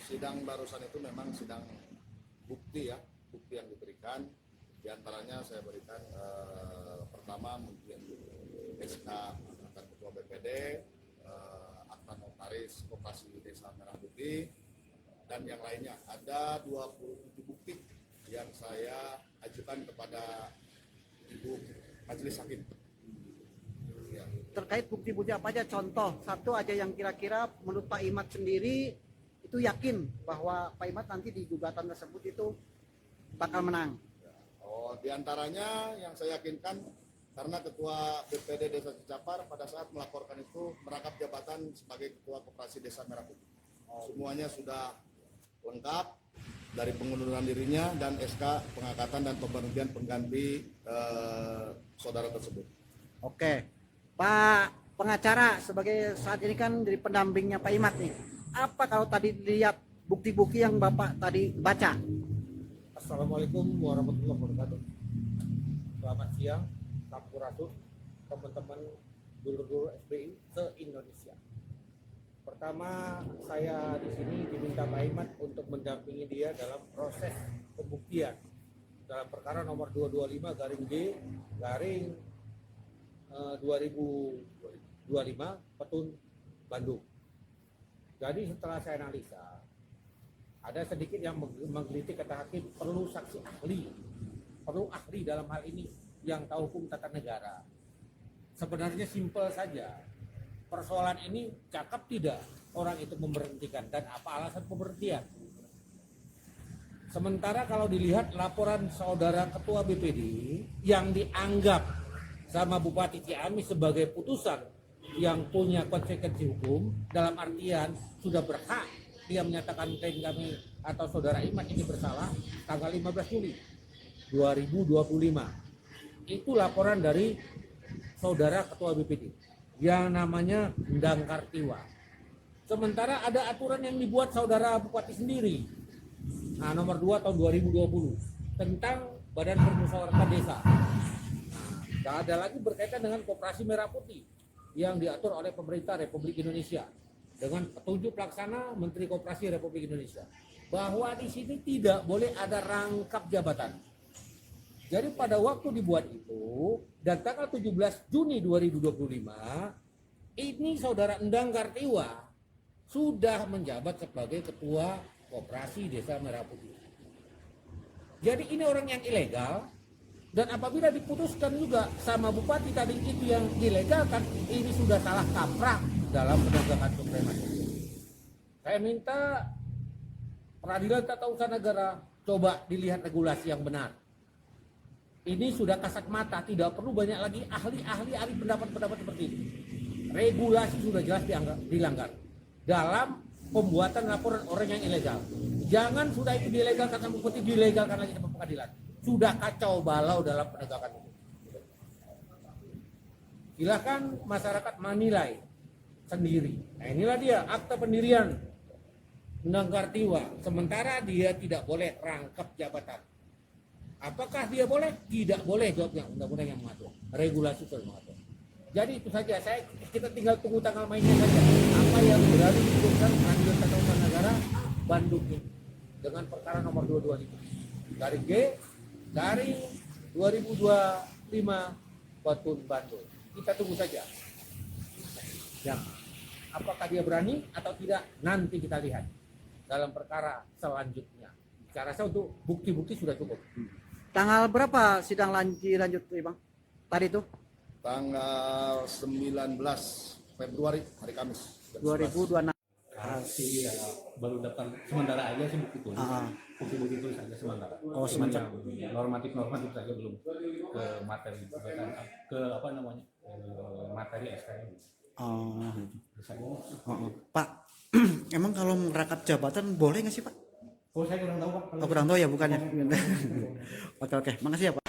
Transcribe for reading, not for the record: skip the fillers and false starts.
sidang barusan itu memang sidang bukti ya, bukti yang diberikan. Di antaranya saya berikan pertama mungkin SK mantan Ketua BPD, akta notaris Koperasi Desa Merah Putih, dan yang lainnya. Ada 27 bukti yang saya ajukan kepada Ibu Majelis Hakim. Ya. Terkait bukti-bukti apa aja, contoh satu aja yang kira-kira menurut Pak Imad sendiri itu yakin bahwa Pak Imad nanti di gugatan tersebut itu bakal menang. Oh, di antaranya yang saya yakinkan karena Ketua BPD Desa Cicapar pada saat melaporkan itu merangkap jabatan sebagai Ketua Koperasi Desa Merah Putih. Semuanya sudah lengkap dari pengunduran dirinya dan SK pengangkatan dan pemberhentian pengganti saudara tersebut. Oke, Pak pengacara sebagai saat ini kan jadi pendampingnya Pak Imad nih. Apa kalau tadi lihat bukti-bukti yang Bapak tadi baca? Assalamualaikum warahmatullahi wabarakatuh. Selamat siang, Sampurasun, teman-teman dulur-dulur SBI se-Indonesia. Pertama, saya di sini diminta Pak Imad untuk mendampingi dia dalam proses pembuktian dalam perkara nomor 225 garing G garing 2025 Petun Bandung. Jadi setelah saya analisa, ada sedikit yang menggelitik kata hakim perlu saksi ahli, perlu ahli dalam hal ini yang tahu hukum tata negara. Sebenarnya simpel saja. Persoalan ini cakap tidak orang itu memberhentikan dan apa alasan pemberhentian. Sementara kalau dilihat laporan saudara ketua BPD yang dianggap sama Bupati Ciamis sebagai putusan yang punya konsekuensi hukum, dalam artian sudah berhak dia menyatakan klien kami atau saudara Imad ini bersalah tanggal 15 Juli 2025. Itu laporan dari saudara ketua BPD yang namanya Endang Kartiwa. Sementara ada aturan yang dibuat saudara Bupati sendiri, nah, nomor 2 tahun 2020 tentang Badan Permusyawaratan Desa. Nah, ada lagi berkaitan dengan Koperasi Merah Putih yang diatur oleh pemerintah Republik Indonesia dengan petunjuk pelaksana Menteri Koperasi Republik Indonesia bahwa di sini tidak boleh ada rangkap jabatan. Jadi pada waktu dibuat itu dan tanggal 17 Juni 2025 ini saudara Endang Kartiwa sudah menjabat sebagai Ketua Koperasi Desa Merah Putih. Jadi ini orang yang ilegal dan apabila diputuskan juga sama Bupati tadi itu yang dilegalkan, ini sudah salah kaprah dalam penegakan supremasi. Saya minta Peradilan Tata Usaha Negara coba dilihat regulasi yang benar. Ini sudah kasat mata, tidak perlu banyak lagi ahli pendapat-pendapat seperti ini. Regulasi sudah jelas dilanggar dalam pembuatan laporan orang yang ilegal. Jangan sudah itu dilegalkan sama Bupati, dilegalkan lagi sama pengadilan. Sudah kacau balau dalam penegakan hukum. Silakan masyarakat menilai sendiri. Nah inilah dia akta pendirian Endang Kartiwa. Sementara dia tidak boleh rangkap jabatan. Apakah dia boleh? Tidak boleh, jawabnya undang-undang yang mengatur. Regulasi sudah mengatur. Jadi itu saja. Kita tinggal tunggu tanggal mainnya saja. Apa yang berada diputuskan Peradilan Tata Usaha Negara Bandung ini dengan perkara nomor 225 garing G garing 2025 Petun Bandung. Kita tunggu saja. Ya. Apakah dia berani atau tidak? Nanti kita lihat dalam perkara selanjutnya. Saya rasa untuk bukti-bukti sudah cukup. Tanggal berapa sidang lanjut Bang? Tadi itu? Tanggal 19 Februari hari Kamis 2026. Kasih ya, baru daftar sementara aja sih bukti tulis. Bukti-bukti tulis aja sementara. Oh, sementara. Normatif saja belum ke materi ke apa namanya? Materi SK-nya. Pak, emang kalau merangkap jabatan boleh nggak sih Pak? Oh, saya kurang tahu Pak. Oh, kurang tahu ya bukannya. Oke, makasih ya Pak.